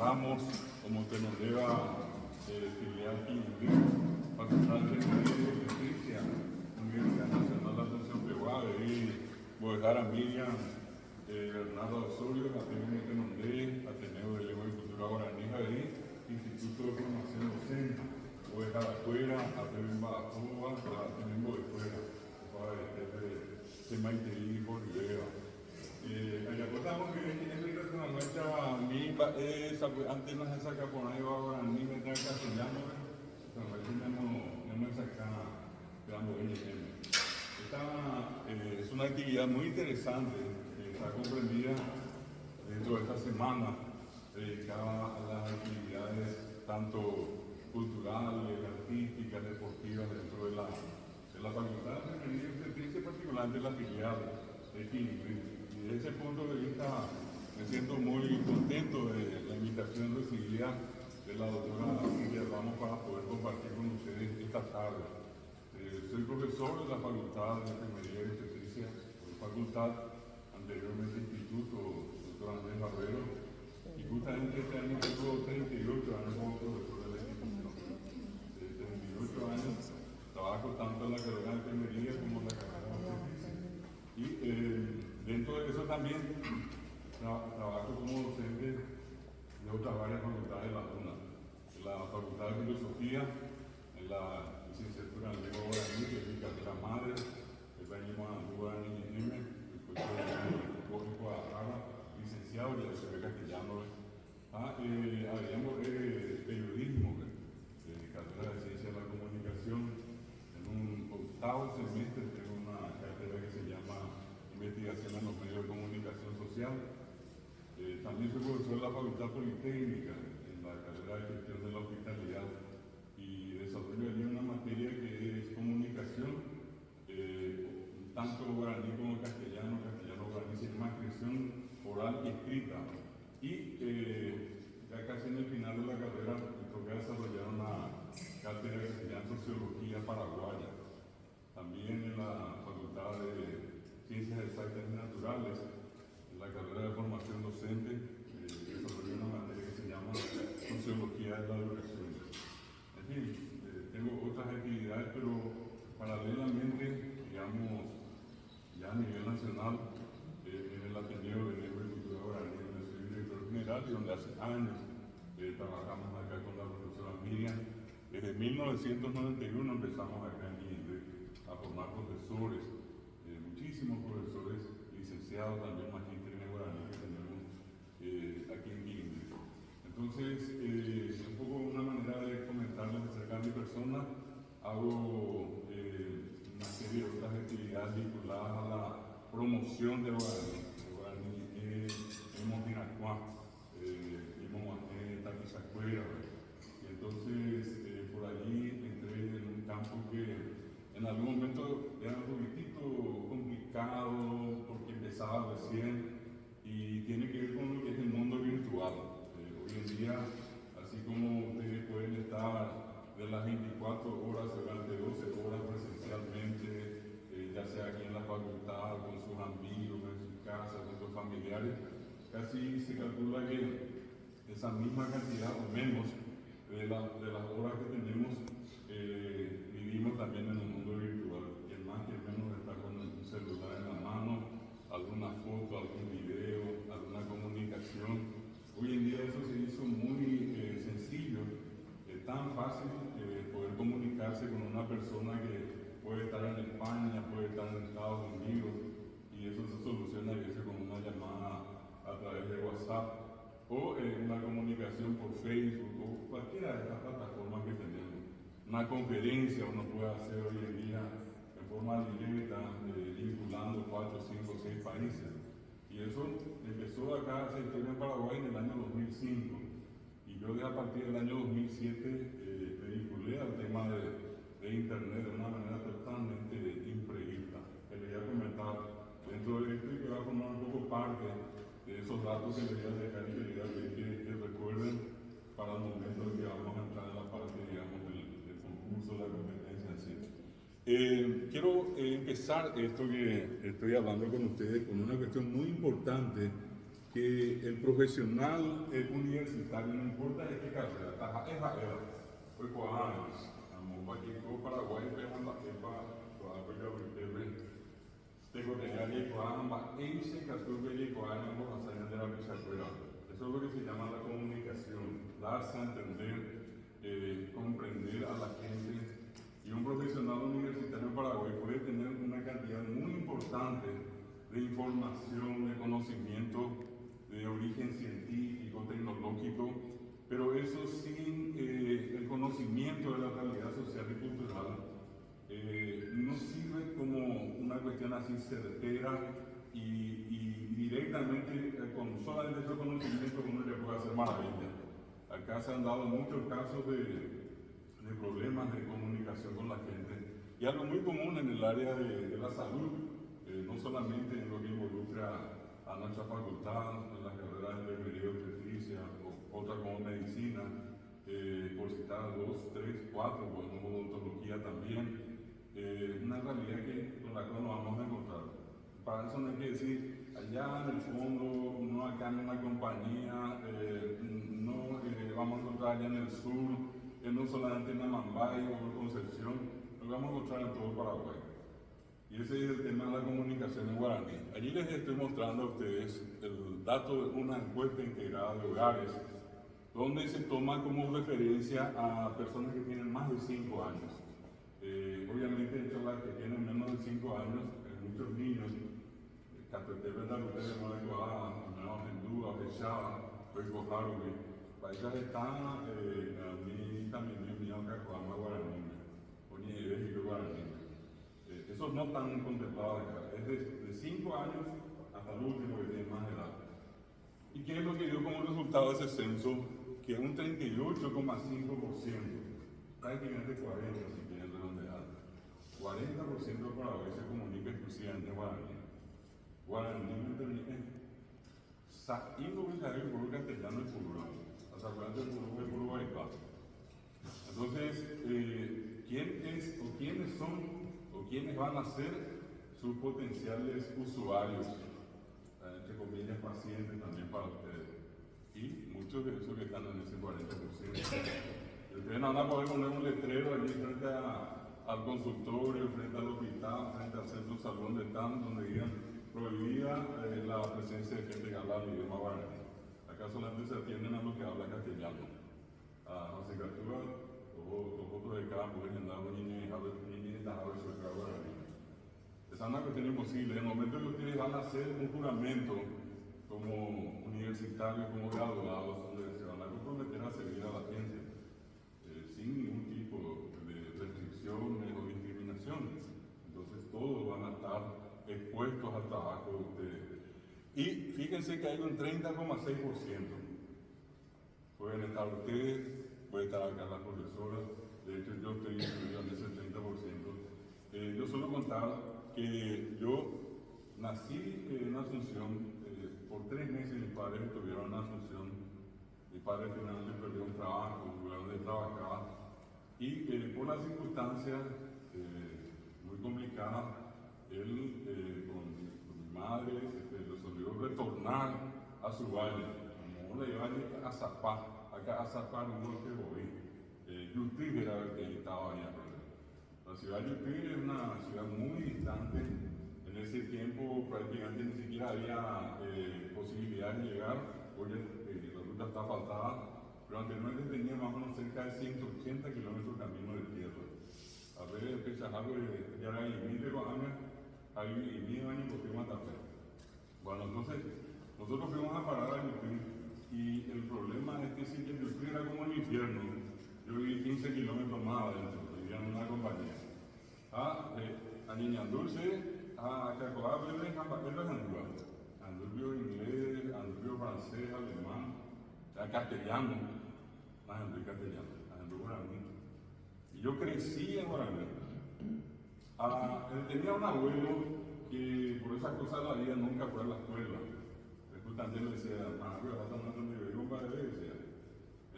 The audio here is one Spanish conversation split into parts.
trabajamos como Tenondeva filial Quindío, Facultad de Ingeniería y Justicia, Universidad Nacional de Asunción Peguave y Boejara Miriam, Bernardo Osorio, Ateneo de Tenondé, Ateneo de Lengua y Cultura Guaraní Javerí, Instituto de Formación Docente, Boejara Fuera, Ateneo Bajajoa, Ateneo de Fuera, de Maiterí y Bolivia. Ayakotamos que en mi personalmente a mí antes no se saca por ahí ahora ni me trae castellano, pero no me saca dando esta es una actividad muy interesante que está comprendida dentro de esta semana dedicada a las actividades tanto culturales, artísticas, deportivas dentro de la Facultad de Ingeniería y Justicia, particularmente la filial de Quindío. Y desde ese punto de vista me siento muy contento de la invitación recibida de la doctora Silvia Ramos para poder compartir con ustedes esta tarde. Soy profesor de la Facultad de Enfermería y Obstetricia, facultad, anteriormente instituto, doctor Andrés Barbero, y justamente este año tengo 38 años como profesor de la institución. 38 años, trabajo tanto en la carrera de enfermería como en la carrera de obstetricia. Y dentro de eso también trabajo como docente de otras varias facultades de la UNA, en la Facultad de Filosofía, en la licenciatura en Lengua Guaraní, que es mi carrera madre, el venimos a Guaraní M, después de Guadalajara, licenciado, ya se ve castellano. Habíamos periodismo, carrera de Ciencia de la Comunicación. En un octavo semestre tengo una carrera que se llama Investigación en los Medios de Comunicación Social. También soy profesor de la Facultad Politécnica en la carrera de Gestión de la Hospitalidad y desarrollo allí una materia que es comunicación, tanto guaraní como castellano guaraní, se llama expresión oral y escrita. Y ya casi en el final de la carrera me toca desarrollar una cátedra que se llama Sociología Paraguaya. También en la Facultad de Ciencias Exactas y Naturales, en la carrera de formación docente, desarrollé una materia que se llama Sociología de la Educación. En fin, tengo otras actividades, pero paralelamente, digamos, ya a nivel nacional, en el Ateneo de Lengua y Cultura Guaraní, donde soy director general y donde hace años trabajamos acá con la profesora Miriam. Desde 1991 empezamos acá en INDE a formar profesores, muchísimos profesores licenciados, también magísteres en guaraní que tenemos aquí en INDE. Entonces, un poco una manera de comentarles acerca de mi persona. Hago una serie de otras actividades vinculadas a la promoción de guaraní en Mojinacuá, en Taquizacuera. Y entonces, por allí entré en un campo que en algún momento era un poquitito complicado porque empezaba recién y tiene que ver con lo que es el mundo virtual. Hoy en día, así como ustedes pueden estar de las 24 horas durante 12 horas presencialmente, ya sea aquí en la facultad, con sus amigos, en sus casas, con sus familiares, casi se calcula que esa misma cantidad o menos de las horas que tenemos vivimos también en el mundo virtual. Y el más que menos está con un celular en la mano, alguna foto, algún video, alguna comunicación. Hoy en día eso se hizo muy sencillo, tan fácil poder comunicarse con una persona que puede estar en España, puede estar en Estados Unidos, y eso se soluciona a veces con una llamada a través de WhatsApp o una comunicación por Facebook o cualquiera de estas plataformas que tenemos. Una conferencia uno puede hacer hoy en día en forma directa, vinculando 4, 5, 6 países. Y eso empezó acá, se instaló en Paraguay en el año 2005. Y yo a partir del año 2007 me vinculé al tema de Internet de una manera totalmente imprevista. Que les voy a comentar dentro de esto y que va a formar un poco parte de esos datos que les voy a dejar y que les voy a pedir que recuerden para el momento en que vamos a entrar en la parte, digamos, del concurso, la competencia en sí. Quiero empezar esto que estoy hablando con ustedes con una cuestión muy importante que el profesional universitario, no importa de qué carrera, es jaera. Hoy cuadramos, aquí todo Paraguay, pero la jefa, tengo que tener que cuadramos, ese caso que cuadramos a salir de la bisacuela. Eso es lo que se llama la comunicación, darse a entender, comprender a la gente. Y un profesional universitario en Paraguay puede tener una cantidad muy importante de información, de conocimiento de origen científico, tecnológico, pero eso sin el conocimiento de la realidad social y cultural no sirve como una cuestión así certera y directamente con solamente ese conocimiento uno le puede hacer maravillas. Acá se han dado muchos casos de problemas de comunicación con la gente y algo muy común en el área de la salud, no solamente en lo que involucra a nuestra facultad, en las carreras de enfermería y obstetricia, otra como medicina, por citar 2, 3, 4, pues como odontología también, una realidad con la cual nos vamos a encontrar. Para eso no hay que decir, allá en el fondo, no acá en una compañía, no vamos a encontrar allá en el sur, no solamente en Amambay o en Concepción, lo vamos a encontrar en todo Paraguay. Y ese es el tema de la comunicación en guaraní. Allí les estoy mostrando a ustedes el dato de una encuesta integrada de hogares, donde se toma como referencia a personas que tienen más de 5 años. Obviamente, de hecho, las que tienen menos de 5 años, muchos niños, países están también esos no están contemplados acá, es de 5 años hasta el último que tiene más edad. ¿Y qué es lo que dio como resultado de ese censo? Que un 38,5%, prácticamente 40% si quieren redondear, 40% de Paraguay se comunica exclusivamente en guaraní. Guaraní por castellano y puro, hasta cuando el puro bypass. Entonces, ¿quién es o quiénes son o quiénes van a ser sus potenciales usuarios? Entre comillas, pacientes también para ustedes. Y muchos de esos que están en ese 40%. Ustedes no van a poder poner un letrero allí frente al consultorio, frente al hospital, frente al centro salón de TAM, donde digan prohibida la presencia de gente que habla el idioma guaraní. Acá solamente se atienden a los que hablan castellano. A Cicatura, o otros de campo, de andar niños guaraní. Esa es una cuestión imposible. En el momento que ustedes van a hacer un juramento como universitarios, como graduados, donde se van a comprometer a servir a la gente, sin ningún tipo de restricciones o discriminación. Entonces todos van a estar expuestos al trabajo de ustedes. Y fíjense que hay un 30,6%. Pueden estar ustedes, puede estar acá las profesoras, de hecho yo estoy incluido en ese 30%. Yo suelo contar que yo nací en Asunción, por 3 meses mis padres estuvieron en Asunción, mi padre finalmente perdió un trabajo, un lugar donde trabajaba, y por las circunstancias muy complicadas, él con mi madre resolvió retornar a su valle, como le iba a Zapá, acá a Zapá un golpe de Yutí era el que estaba ahí arriba. La ciudad de Yutí es una ciudad muy distante. En ese tiempo prácticamente ni siquiera había posibilidad de llegar. Hoy la ruta está asfaltada, pero anteriormente tenía más o menos cerca de 180 kilómetros de camino de tierra. A ver, pensas algo de ya era y años, ahí y 10 años porque iban a tapar. Bueno, entonces nosotros fuimos a parar a Yutí y el problema es que si Yutí era como el infierno, yo viví 15 kilómetros más adentro, vivía en una compañía. A Niña Dulce, a Cacoa, Bebé, Andulio inglés, Andulio francés, alemán, castellano, Andulio castellano, Andulio guaraní. Y yo crecí en guaraní. Tenía un abuelo que por esas cosas de la vida nunca fue a la escuela. Después también le decía,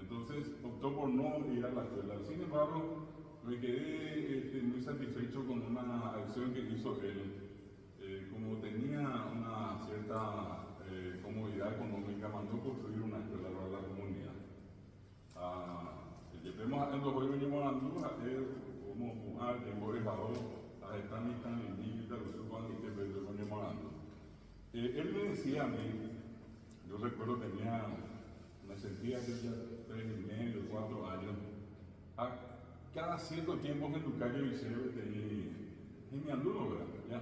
entonces optó por no ir a la escuela. Sin embargo, me quedé muy satisfecho con una acción que hizo él. Como tenía una cierta comodidad económica, mandó construir una escuela para la comunidad. Llevemos en los juegos de Morandú, como mujer, de Borejao, a están y están en Níquita, los suban y te ves de Morandú. Él me decía a mí, yo recuerdo tenía, me sentía que ya 3,5, 4 años, cada cierto tiempo en tu calle Vicente tenía genial, ¿verdad? ¿Ya?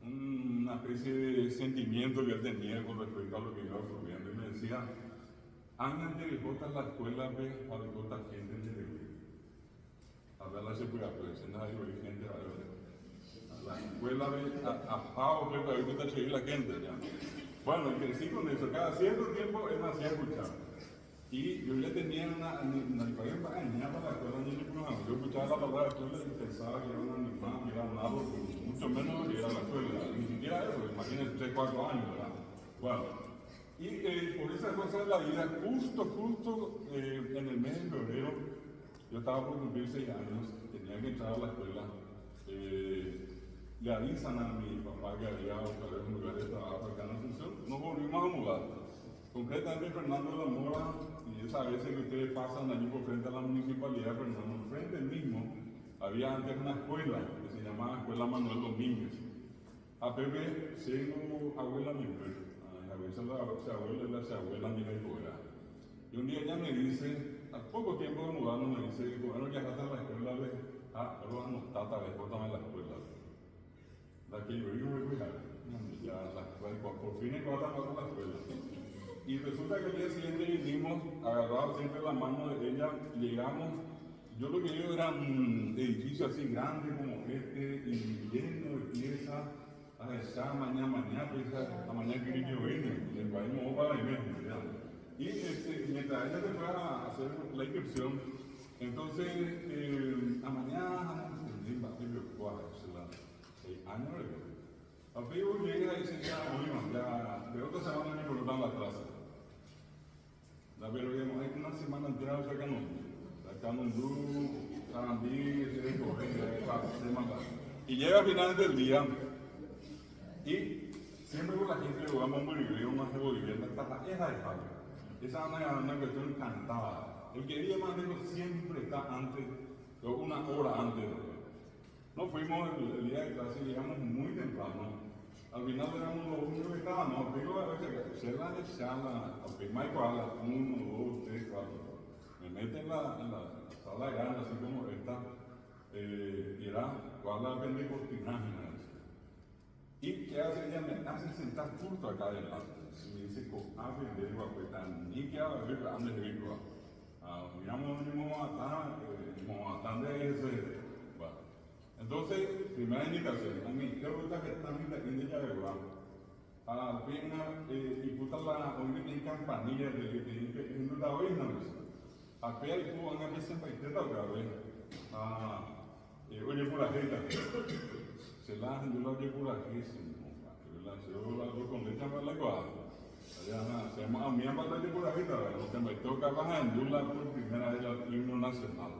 Una especie de sentimiento que él tenía con respecto a lo que iba ocurriendo y me decía, andan de botas la escuela para botar gente de a ver la seguridad, pues en la gente la escuela a pavo que para botar la gente ya. Bueno, y crecí con eso, cada cierto tiempo él me hacía escuchar. Y yo ya tenía una para engañar para la escuela, yo escuchaba la palabra escuela y pensaba que era un animal, que era un árbol, mucho menos que era la escuela, ni siquiera eso, imagínense 3, 4 años, ¿verdad? Bueno, y por esas cosas de la vida, justo en el mes de febrero, yo estaba por cumplir 6 años, tenía que entrar a la escuela, le avisan a mi papá que había buscado un lugar de trabajo acá en Asunción, nos volvimos a mudar. Concretamente Fernando de la Mora, y esas veces que ustedes pasan allí por frente a la municipalidad de Fernando, frente mismo, había antes una escuela que se llamaba Escuela Manuel Domínguez. A Pepe, siendo abuela mi a veces la abuela es la abuela mi era. Y un día ella me dice, a poco tiempo de mudarnos, me dice, bueno, ya está la escuela, pero no tata, después la escuela. La que yo iba a cuidar, ya por fin encontramos la escuela. Y resulta que el día siguiente vinimos, agarrados siempre la mano de ella, llegamos. Yo lo que veo era un edificio así grande como este, y lleno de piezas. Esa mañana, pues la mañana que yo vine, y el país me para la imagen. Y mientras ella se fue a hacer la inscripción, entonces, a mañana, a vivo llega y dice, ya, de otra semana me colocan la clase. Pero digamos, hay una semana entera de Sacanondú, Sarandí, y llega a finales del día, y siempre con la gente que vamos a morir, una vivienda, esa es una cuestión encantada. El que día más lejos siempre está antes, una hora antes. Nos fuimos el día de clase y llegamos muy temprano. Al final éramos los únicos que estábamos, digo a veces, se la sala, primero a las 1, 2, 3, 4. Me meten en la sala grande, así como esta, y era, cuál la vende cortinaje. Y qué hace ella, me hace sentar justo acá adelante. Y me dice, vender ni que haga ver antes de ir. Miramos ni Moatán de ese. Entonces, primera indicación, a mí, ¿qué ruta que está en ella de verdad? Apenas, y puta la, hoy en campanilla de en la oína, apenas y tú van a ver siempre que está otra vez. Oye, por la gente, se la, yo la oye por aquí, yo la hago con leche para la cuadra. A mí me parece por aquí, se me toca bajar en la por primera vez el himno nacional.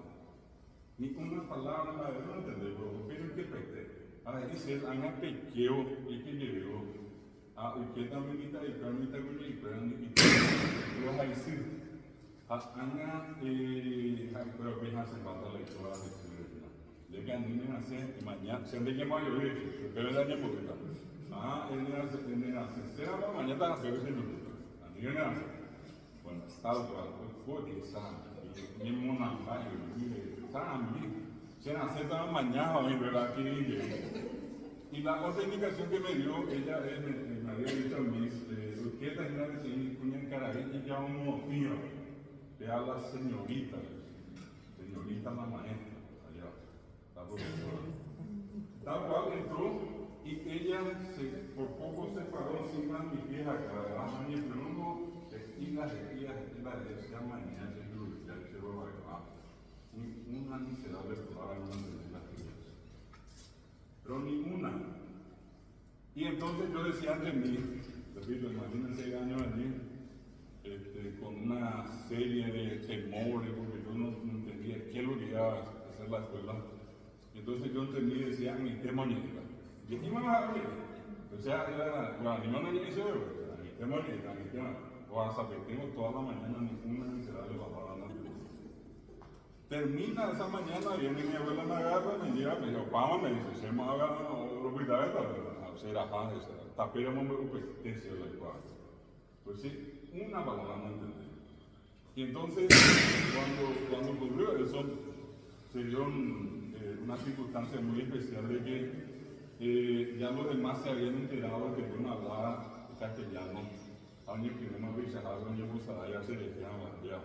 Ni una palabra más de no entender, pero que pete. A veces han pequeño y que llegó a usted también está y permita que y pero hay sí. Anga pero que hace falta la historia de Chile. Le que anime a hacer y mañana se me llama yo pero el año poquito. En la sincera mañana está pero ese no. Anime a hacer. Bueno, tal cual, fue que sabe. Ni una fallo, se nace toda mañana, ¿verdad? Y la otra indicación que me dio, ella me había dicho a mí, usted tendrá que seguir con el carabín y ya un tío, le habla señorita la maestra, allá, la profesora. Tal cual entró y ella por poco se paró encima de mi vieja cara, y el segundo, y la decía mañana, una miserable probable en las criaturas. Pero ninguna. Y entonces yo decía ante mí, repito, imagínense 6 años allí, con una serie de temores, porque yo no entendía qué es lo que iba a hacer la escuela. Entonces yo entendí y decía, mi tema ñeca. Y aquí me vas a ver. O sea, era, bueno, ni me han dicho, o a zapetemos toda la mañana, ninguna miserable papá no te. Termina esa mañana, viene mi abuela, me agarra, me lleva, me dice, vamos, me dice, se me haga lo cuidado, o sea, era fan, tapéramos un pesquecio de la pues sí, una palabra no entendí. Y entonces, cuando ocurrió eso, se dio una circunstancia muy especial de que ya los demás se habían enterado de que yo no hablaba castellano. Años que no me viajaba, años que ya se decían, ya.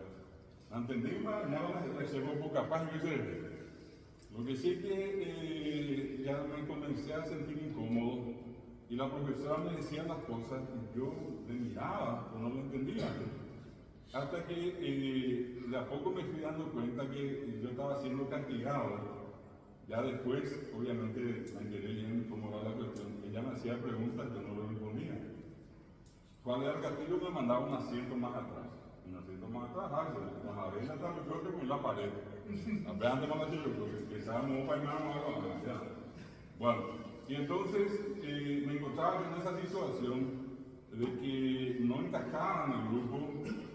¿Entendí? Ya se fue poca paz que se. Lo que sí que ya me comencé a sentir incómodo y la profesora me decía las cosas y yo le miraba o no lo entendía. Hasta que de a poco me fui dando cuenta que yo estaba siendo castigado. Ya después, obviamente, me enteré bien cómo era la cuestión. Ella me hacía preguntas, yo no le respondía. Cuando era el castigo me mandaba un asiento más atrás. Un asiento más atrás, con la arena está mejor que con la pared. Vean de mala chica, porque empezábamos para algo. Bueno, y entonces me encontraba en esa situación de que no encajaban en el grupo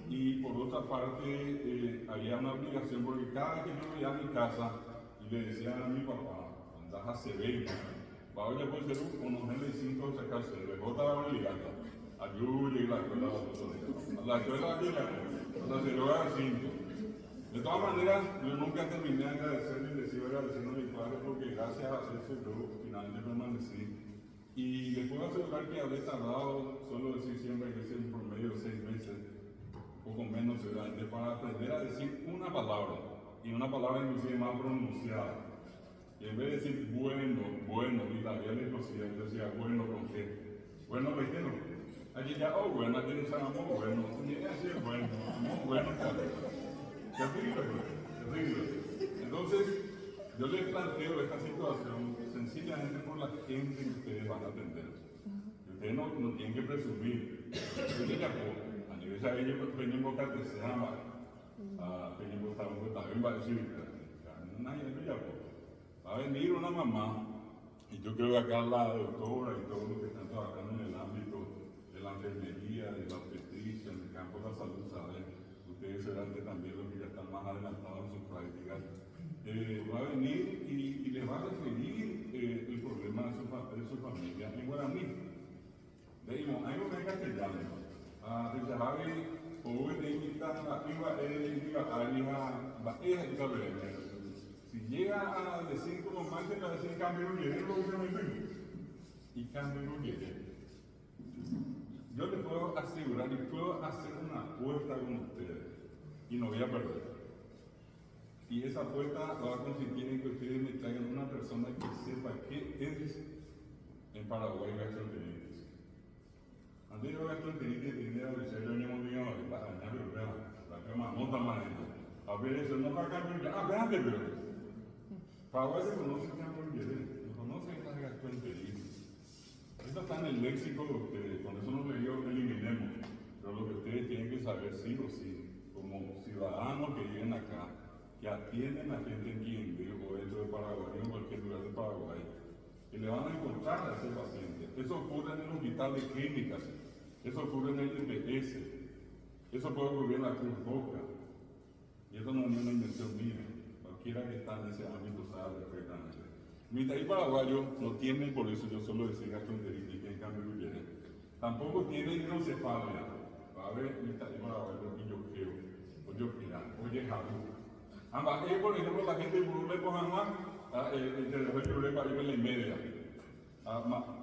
y por otra parte había una obligación, porque cada vez que yo veía a mi casa y le decía a mi papá, andás a Sevilla, va a ir por ser unos 5 sacarse, de bota la obligada. Ayude la escuela a la escuela a la celular 5. De todas maneras, yo nunca terminé de agradecerle y le sigo agradeciendo a mi padre porque gracias a eso yo finalmente permanecí. Y les puedo asegurar que habré tardado, suelo decir siempre que es en promedio 6 meses, un poco menos seguramente, para aprender a decir una palabra, y una palabra inclusive más pronunciada. Y en vez de decir bueno, y la vida le cosía, yo decía bueno con qué. Bueno, ¿me entiendo? Allí ya, bueno, aquí no sabemos bueno, y así es bueno, muy bueno. Terrible. Entonces, yo les planteo esta situación sencillamente por la gente que ustedes van a atender. Ustedes no tienen que presumir. A nivel de ellos, venimos a que se ama. Venimos también va a decir, va a venir una mamá, y yo creo que acá la doctora y todos los que están trabajando en el ámbito de la enfermería, de la obstetricia, en el campo de la salud, saben, ustedes serán también los que ya están más adelantados en sus prácticas, va a venir y les va a referir el problema de su familia en guaraní. Le digo, hay un castellano, dice Javi, hoy te invitan a si llega a decir como más de la decir cambio un dinero, y cambio un dinero. Yo les puedo asegurar y puedo hacer una apuesta con ustedes y no voy a perder. Y esa apuesta va a consistir en que ustedes me traigan una persona que sepa qué es en Paraguay gastroenteritis. Antes yo gastroenteritis tenía que ser yo mismo digo, la cama no tan mal. A ver, eso no va a cambiar. Véate, pero. Paraguay se conoce no conoce la gastroenteritis. Esto está en el léxico de ustedes, con eso no le digo que eliminemos, pero lo que ustedes tienen que saber sí o sí, como ciudadanos que viven acá, que atienden a gente en Quindío o dentro de Paraguay o en cualquier lugar de Paraguay, que le van a encontrar a ese paciente. Eso ocurre en el hospital de clínicas, eso ocurre en el IPS, eso puede ocurrir en la Cruz Roja, y eso no es una invención mía. Cualquiera que está en ese ámbito sabe perfectamente. Mi país paraguayo no tiene, por eso yo solo decir gastroenteritis, que en cambio lo tiene. Tampoco tiene hidrocefalia. ¿Vale? Mi país paraguayo, y yo creo, o yo quiera, oye, Javi. Ambas, por ejemplo, la gente de Burule, pues, el de Burule para ir a la media.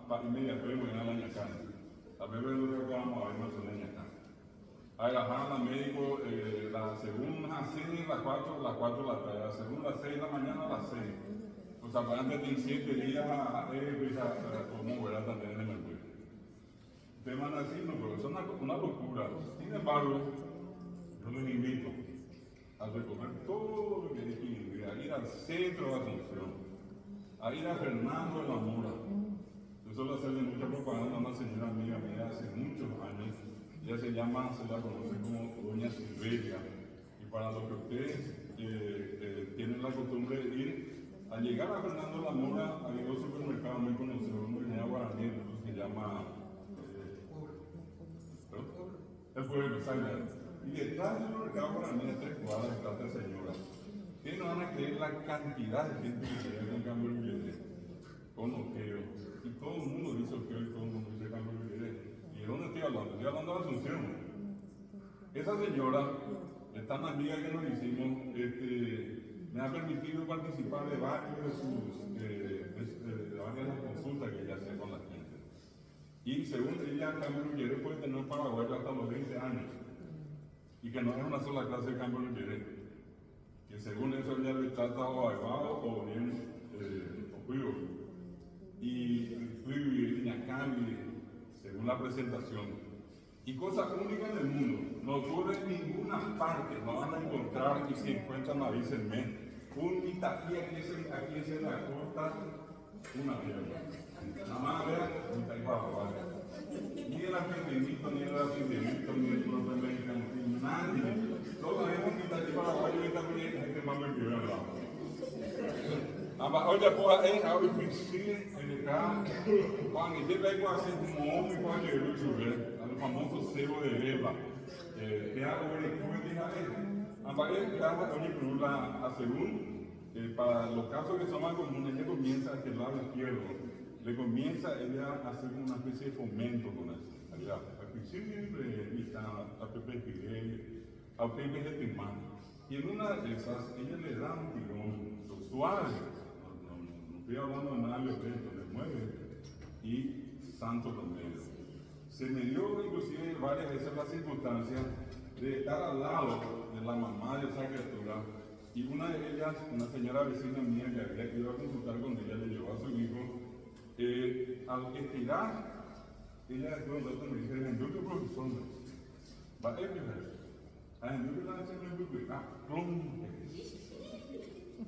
Para ir media, pero voy a la ñacana. A ver, lo que vamos a ver más o menos acá. Ahí la médico, la segunda a 6, las 4, la tarde, la segunda a 6 de la mañana a las 6. O sea, para antes de 7 días como verá también en el mercado. Temas así, no, pero es una locura. Sin embargo, yo les invito a recorrer todo lo que hay que ir, a ir al centro de Asunción, a ir a Fernando de la Mora. Yo suelo hacerle mucha propaganda a una señora amiga mía hace muchos años. Ella se la conoce como Doña Silveria. Y para los que ustedes tienen la costumbre de ir, al llegar a Fernando de la Mora, hay un supermercado muy conocido, uno que se llama Guaraní, otro se llama El pueblo, ¿sabes? Y detrás del mercado para mí de 3 cuadras está esta señora. Ustedes no van a creer la cantidad de gente que se ve con Cambio Libre, con Oqueo. Y todo el mundo dice Oqueo y todo el mundo dice Cambio Libre. ¿Y de dónde estoy hablando? Estoy hablando de Asunción. Esa señora, tan amiga que nos hicimos, me ha permitido participar de varias de varias consultas que ella hace con la gente. Y según ella, Cambio Libre puede tener un paraguayo hasta los 20 años. Y que no es una sola clase de Cambio Libre. Que según eso ella le trata o aguado o bien ocuido. Y fui Iñacami, según la presentación. Y cosa única en el mundo, no ocurre en ninguna parte, no van a encontrar y si encuentran avísenme. Un itaqui aquí se la corta una pierna. Nada más vean, un itaqui para ni el argentinito, ni el argentinito, ni el propio mexicano, nadie. Todos sabemos que itaqui paraguayo y también hay gente más que ver. Oye, pues, ahora sí, cuando yo vengo así como hombre, cuando yo lo al famoso cebo de Beba, que hago el estudio de Israel. Oye, pero la según, para los casos que son más comunes, ella comienza a el lado izquierdo, le comienza ella a hacer una especie de fomento con eso. Allá, al principio, a Pepe Fidel, a Pepe de Timán. Y en una de esas, ella le da un tirón suave. No estoy hablando de nada violento, le mueve y santo promedio. Se me dio inclusive varias veces la circunstancia de estar al lado de la mamá de esa criatura y una de ellas, una señora vecina mía que había ido a consultar con ella, le llevó a su hijo, al estirar, ella después de un rato me dice, yo que profesor, va a ver, yo que la hacer un grupo,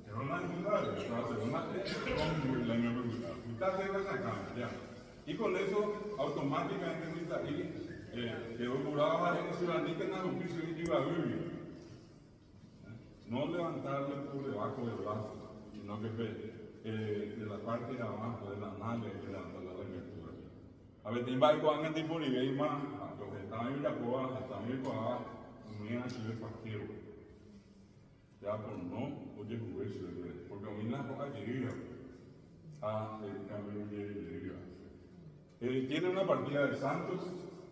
pero no hay nada, y con eso automáticamente quedó curado a la ciudadanía en la justicia y iba a vivir. No levantarle por debajo del brazo, sino que de la parte de abajo, de la nave, levantarle la abertura. A ver, te va con alguien tipo de más, los que estaban en la coa, estaban en el coa, unían a Chile Pasquero. Ya por no, oye, juez, porque a mí la cosa quería el Cambio Libre. Tiene una partida de santos,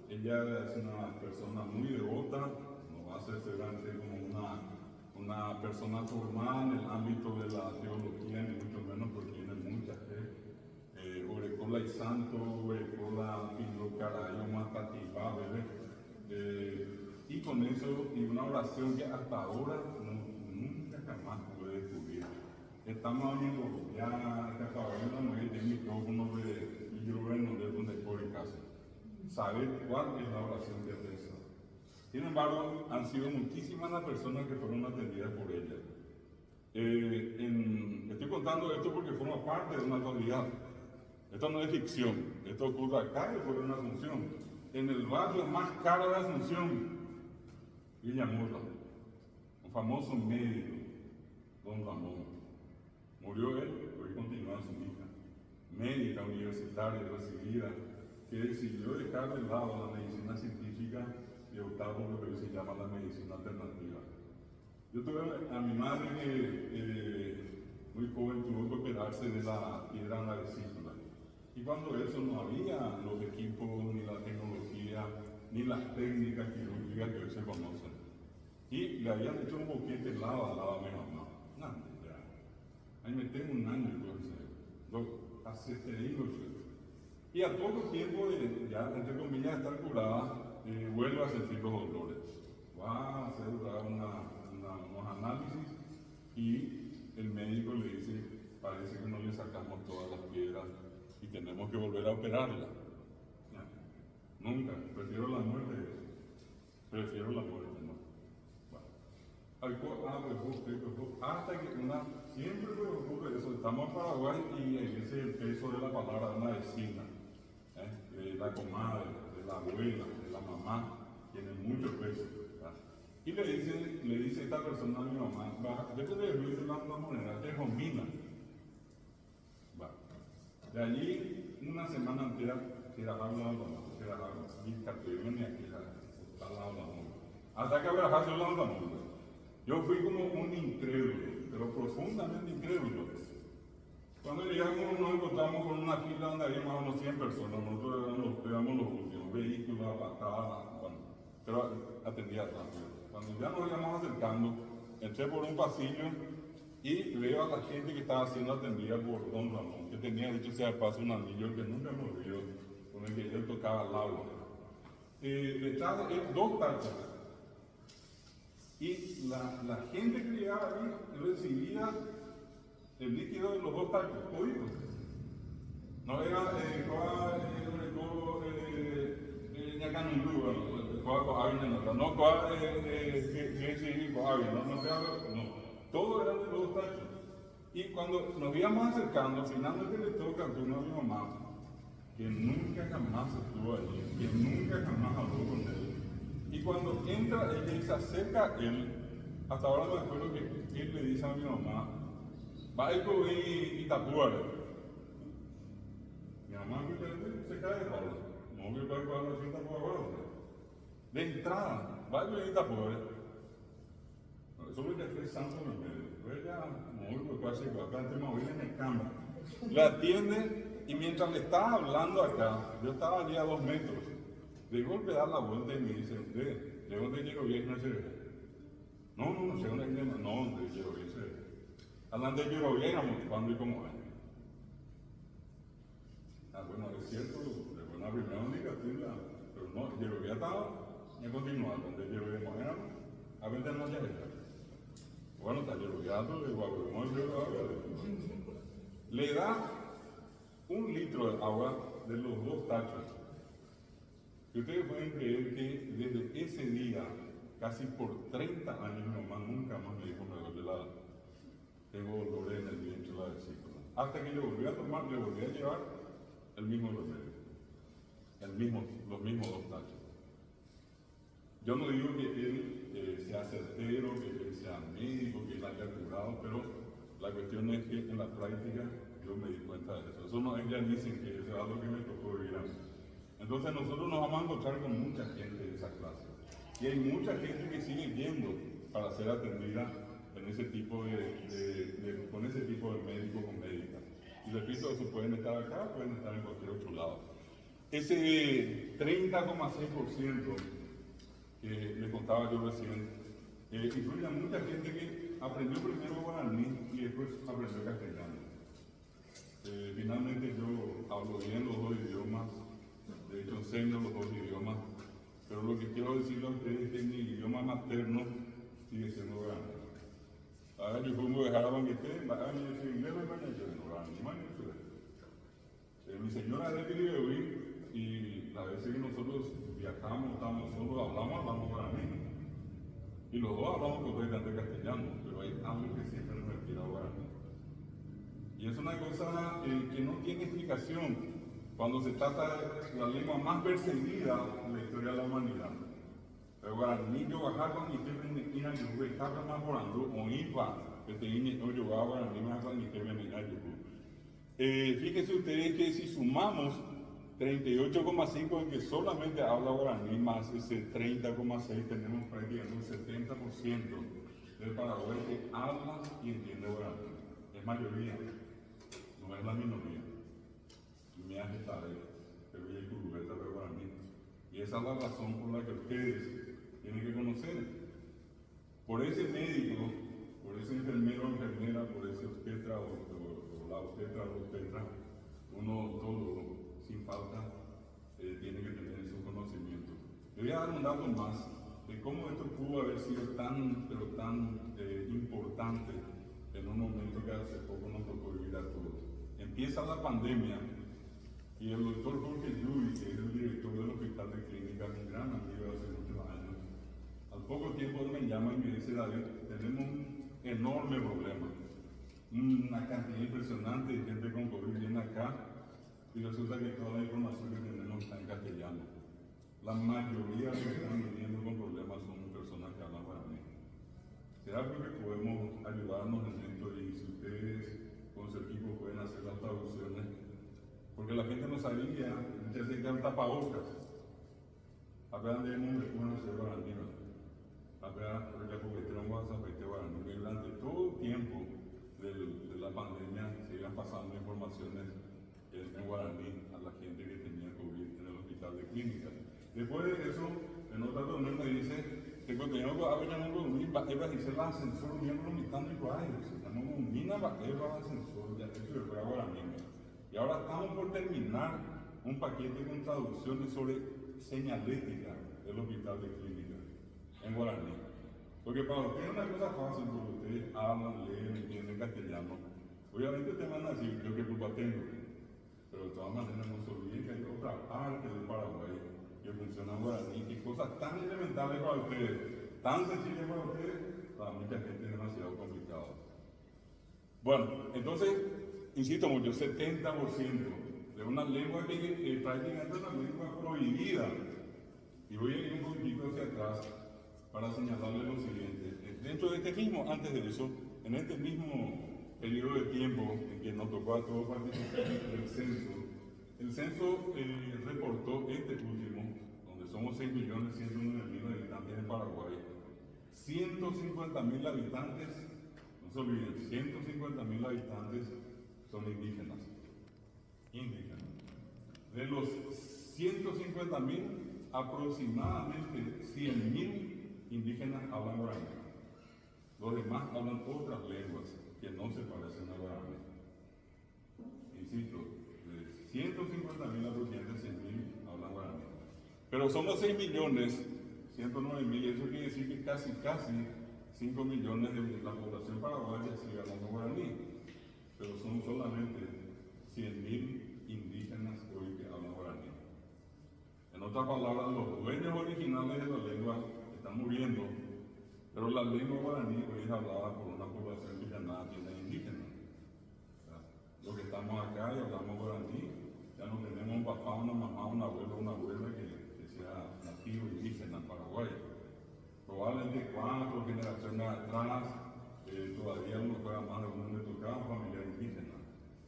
ella es una persona muy devota, no va a ser seguramente como una persona formal en el ámbito de la teología, ni mucho menos porque tiene mucha fe. Orecola y santo, Orecola y lo carayo más tativá, y con eso, y una oración que hasta ahora nunca jamás pude descubrir. Estamos viendo ya que acabamos de meter el micrófono y yo veo donde por el caso. Saber cuál es la oración de Teresa. Sin embargo, han sido muchísimas las personas que fueron atendidas por ella. Estoy contando esto porque forma parte de una realidad. Esto no es ficción, esto ocurre acá y ocurre en Asunción. En el barrio más caro de Asunción, Villamorra, un famoso médico, don Ramón. Murió él, hoy continúa su hija, médica universitaria recibida, que decidió dejar de lado la medicina científica y optar por lo que se llama la medicina alternativa. Yo tuve a mi madre que muy joven tuvo que operarse de la piedra en la vesícula. Y cuando eso no había los equipos, ni la tecnología, ni las técnicas quirúrgicas que hoy se conocen. Y le habían hecho un boquete lava a mi mamá. Ahí me tengo un año, entonces, hace terrible. Y a poco tiempo de, ya, entre comillas, estar curada, vuelve a sentir los dolores. Va a hacer unos análisis y el médico le dice, parece que no le sacamos todas las piedras y tenemos que volver a operarla. Ya. Nunca, prefiero la muerte. Prefiero la muerte, ¿no? Hasta que siempre ocurre eso, estamos en Paraguay y ese es el peso de la palabra de una vecina, de la comadre, de la abuela, de la mamá, tiene mucho peso. Y le dice esta persona a mi mamá, vete de Ruiz de la moneda, te combina. De allí, una semana entera, se la habla, y cartón y aquí la al lado de la mula. Hasta que abrajarse al lado de la mula. Yo fui como un incrédulo, pero profundamente incrédulo. Cuando llegamos nos encontramos con una fila donde había más o menos 100 personas, nosotros éramos los últimos, vehículos, patadas, bueno, pero atendía rápido. Cuando ya nos íbamos acercando, entré por un pasillo y veo a la gente que estaba siendo atendida por Don Ramón, que tenía dicho sea de paso un anillo que nunca me vio, con el que él tocaba el agua. Detrás de él, dos tachas. Y la gente que llegaba ahí recibía el líquido de los dos tachos, toditos. No era todo era de los dos tachos. Y cuando nos íbamos acercando, finalmente le toca a turno a mi mamá, que nunca jamás estuvo allí, que nunca jamás habló con él. Y cuando entra ella y se acerca a él, hasta ahora me acuerdo que él le dice a mi mamá, Baico y Itapuara. Mi mamá se cae de palo. No me va a jugar la cinta por abajo. De entrada, Baico y Itapuara. Eso lo que fue santo en el medio. Pues ya, muy casi acá, el tema hoy en el cámara. Le atiende y mientras le estaba hablando acá, yo estaba allí a 2 metros. De golpe da la vuelta y me dice, ¿de dónde llegó bien ese? No sé dónde llegó, no, ¿dónde llegó bien ese? Hablando de Lloroviéramos, cuando y cómo es. Bueno, es cierto, es una primera indicativa, pero no, Llorovía estaba en continuar, donde Lloroviéramos era, a veces no ya era. Bueno, está Lloroviando, de Guaguamón, le da 1 litro de agua de los 2 tachos. Y ustedes pueden creer que desde ese día, casi por 30 años, mi mamá nunca más me dijo me duele la tengo dolores en el vientre de la vesícula. Hasta que le volví a tomar, le volví a llevar el mismo remedio, los mismos 2 tachos. Yo no digo que él sea certero, que él sea médico, que él haya curado, pero la cuestión es que en la práctica yo me di cuenta de eso. Eso no, ellas dicen que eso es algo que me tocó vivir a mí. Entonces nosotros nos vamos a encontrar con mucha gente de esa clase. Y hay mucha gente que sigue yendo para ser atendida con ese tipo de médicos o médicas. Y repito, eso pueden estar acá, pueden estar en cualquier otro lado. Ese 30,6% que les contaba yo recién, incluye a mucha gente que aprendió primero guaraní y después aprendió castellano. Finalmente yo hablo bien los 2 idiomas, de hecho enseño los 2 idiomas, pero lo que quiero decirles a ustedes es que mi idioma materno sigue siendo guaraní. Ahora yo como dejar a banquete, mi señora es de Piribehuí y las veces que nosotros viajamos, estamos solos, hablamos guaraní. Y los 2 hablamos completamente castellano, pero hay algo que siempre nos refiere a guaraní. Y es una cosa que no tiene explicación cuando se trata de la lengua más perseguida en la historia de la humanidad. Pero guaraní yo bajar y te ina yo estaba más orando o iba que te ina yo guaraní más y te venía yo. Fíjense ustedes que si sumamos 38,5 en que solamente habla guaraní más ese 30,6 tenemos prácticamente un 70% del Paraguay que habla y entiende guaraní. Es mayoría, no es la minoría. Me hace saber, pero ya hay curubeta de guaraní. Y esa es la razón por la que ustedes tienen que conocer. Por ese médico, por ese enfermero o enfermera, por ese obstetra o la obstetra o obstetra, uno todo sin falta tiene que tener esos conocimientos. Le voy a dar un dato más de cómo esto pudo haber sido tan importante en un momento que hace poco nos tocó vivir a todos. Empieza la pandemia y el doctor Jorge Llull, que es el director del Hospital de Clínicas, un gran amigo de hace muchos años, al poco tiempo él me llama y me dice, David, tenemos un enorme problema, una cantidad impresionante de gente con COVID viene acá y resulta que toda la información que tenemos está en castellano. La mayoría de los que están viniendo con problemas son personas que hablan guaraní. ¿Será que podemos ayudarnos en esto y si ustedes con su equipo pueden hacer las traducciones? Porque la gente no sabía, muchas veces eran tapabocas. apenas de un reconocer guaraní, apenas la población WhatsApp de guaraní, que durante todo el tiempo de la pandemia se iban pasando informaciones en guaraní a la gente que tenía COVID en el hospital de clínica. Después de eso, en otra reunión me dice que cuando teníamos que hablar con un va a decir el ascensor, miembro mitando y guay, estamos con mina va a ascensor, ya eso se fue a guaraní. Y ahora estamos por terminar un paquete con traducciones sobre señalética del hospital de clínica en guaraní. Porque para ustedes es una cosa fácil, porque ustedes hablan, leen, entienden castellano. Obviamente te van a decir yo qué culpa tengo, pero de todas maneras no se olviden que hay otra parte del Paraguay que funciona en guaraní y cosas tan elementales para ustedes, tan sencillas para ustedes, para mucha gente es demasiado complicado. Bueno, entonces, insisto mucho, 70% de una lengua que prácticamente es una lengua prohibida. Y voy a ir un poquitito hacia atrás para señalarles lo siguiente. Dentro de este mismo, antes de eso, en este mismo periodo de tiempo en que nos tocó a todos participar del censo, el censo reportó este último, donde somos 6.109.000 habitantes en Paraguay, 150.000 habitantes, no se olviden, 150.000 habitantes son indígenas. De los 150.000, aproximadamente 100.000 indígenas hablan guaraní. Los demás hablan otras lenguas que no se parecen a guaraní. Insisto, de 150.000 aproximadamente 100.000 hablan guaraní. Pero somos 6.109.000, eso quiere decir que casi 5 millones de la población paraguaya sigue hablando guaraní. Pero son solamente 100.000 indígenas hoy que hablan guaraní. En otras palabras, los dueños originales de la lengua están muriendo, pero la lengua guaraní hoy es hablada por una población que ya nada tiene indígena. Los que estamos acá y hablamos guaraní, ya no tenemos un papá, una mamá, un abuelo, una abuela que sea nativo indígena en Paraguay. Probablemente 4 generaciones atrás, todavía no fuera más de uno le tocaba familia indígena.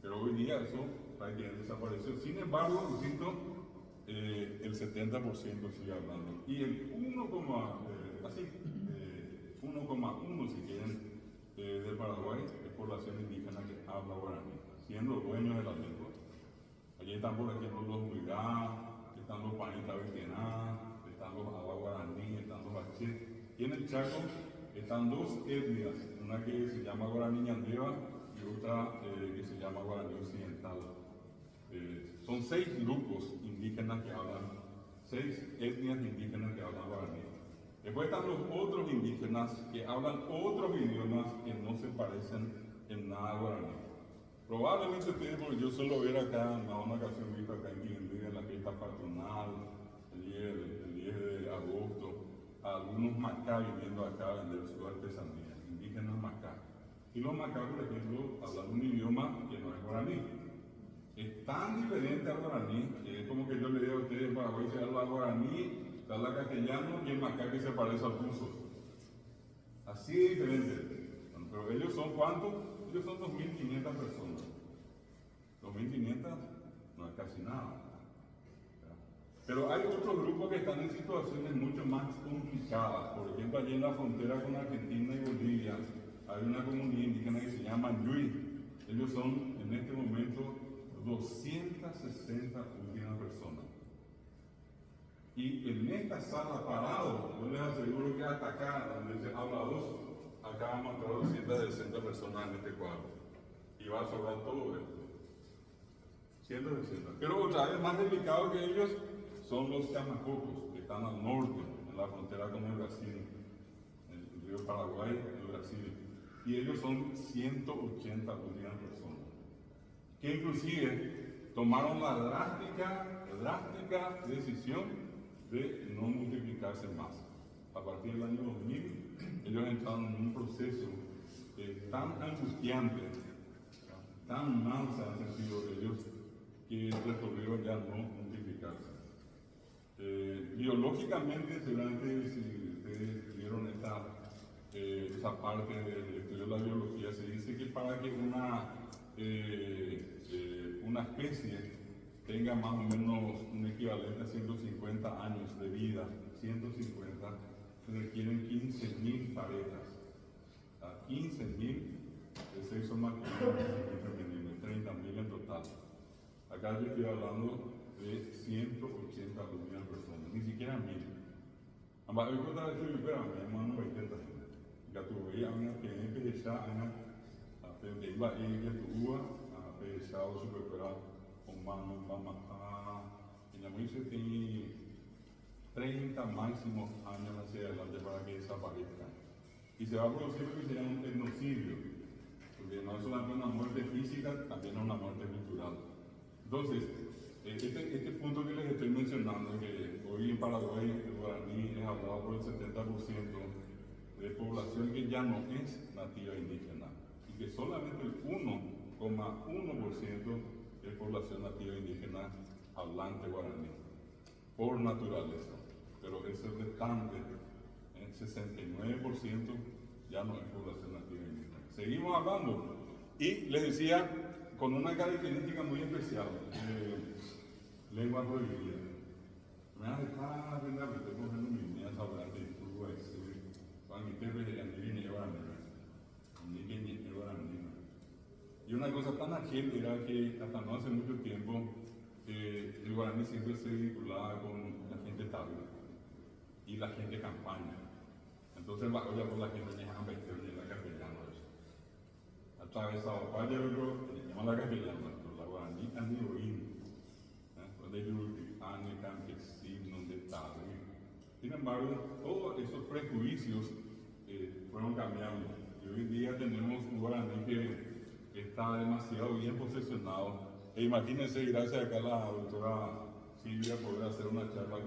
Pero hoy día eso prácticamente desapareció. Sin embargo, insisto, el 70% sigue hablando. Y el 1,1 si quieren, de Paraguay es población indígena que habla guaraní, siendo dueños de la lengua. Allí están, por ejemplo, los Huigá, están los Panita Bequená, están los Aba Guaraní, están los Baché. Y en el Chaco están dos etnias, una que se llama Guaraní Ñandeva y otra que se llama Guaraní Occidental. Son 6 grupos indígenas que hablan, 6 etnias indígenas que hablan guaraní. Después están los otros indígenas que hablan otros idiomas que no se parecen en nada a guaraní. Probablemente ustedes, porque yo suelo ver acá, en una ocasión visto acá en Quilindé, en la fiesta patronal, el 10 de agosto, a algunos macá viniendo acá a vender su artesanía, indígenas macá. Y los macá, por ejemplo, hablan un idioma que no es guaraní. Es tan diferente al guaraní, que es como que yo le digo a ustedes en Paraguay, se habla guaraní, se habla castellano y el macá que se parece al ruso. Así de diferente. Bueno, pero ellos son ¿cuántos? Ellos son 2.500 personas. 2.500 no es casi nada. Pero hay otros grupos que están en situaciones mucho más complicadas. Por ejemplo, allí en la frontera con Argentina y Bolivia hay una comunidad indígena que se llama Ñuy. Ellos son en este momento 260 últimas personas. Y en esta sala parado, yo les aseguro que hasta acá, donde se habla 2, acá vamos a entrar 260 personas en este cuadro. Y va a sobrar todo esto. 160. Pero otra vez más delicado que ellos son los chamacocos, que están al norte, en la frontera con el Brasil, el río Paraguay, el Brasil. Y ellos son 180 últimas personas. Que inclusive tomaron la drástica decisión de no multiplicarse más. A partir del año 2000, ellos entraron en un proceso tan angustiante, tan mal se han sentido ellos, que resolvieron ya no multiplicarse. Biológicamente, seguramente si ustedes vieron esa parte del estudio de la biología, se dice que para que una especie tenga más o menos un equivalente a 150 años de vida, 150, se requieren 15.000 parejas. A 15.000 de sexo masculino y femenino, 30.000 en total. Acá yo estoy hablando de 180 alumnas personas, ni siquiera 1.000. Amma eu vou dar aqui para mim, mas não vai ter ainda. Já tu veio a minha PNP já a PNP vai ir a tua a PNP já o super o mano vamos a e na música tem 30 máximo años hacia adelante para que desaparezca. Y se va a producir lo que se llama un etnocidio, porque no es solamente una muerte física, también es una muerte cultural. Entonces, este punto que les estoy mencionando, que hoy en Paraguay el guaraní es hablado por el 70% de población que ya no es nativa indígena, y que solamente el 1,1% es población nativa indígena hablante guaraní, por naturaleza. Pero ese restante, el 69%, ya no es población nativa indígena. Seguimos hablando, y les decía, con una característica muy especial, lengua prohibida. Me hace tan linda que estoy cogiendo mis niñas hablando de turco cuando mi terre de Andini y una cosa tan ajena era que hasta no hace mucho tiempo el guaraní siempre se vinculaba con la gente tabla y la gente campaña. Entonces, la olla por la gente tenía hambre y la castellana. Atravesaba Valle de Oro, le llaman la castellana, pero la guaraní han ido donde hay años, campesinos, donde está. Sin embargo, todos esos prejuicios fueron cambiando. Y hoy en día tenemos un guaraní que está demasiado bien posesionado. E imagínense, gracias a acá la doctora Silvia, poder hacer una charla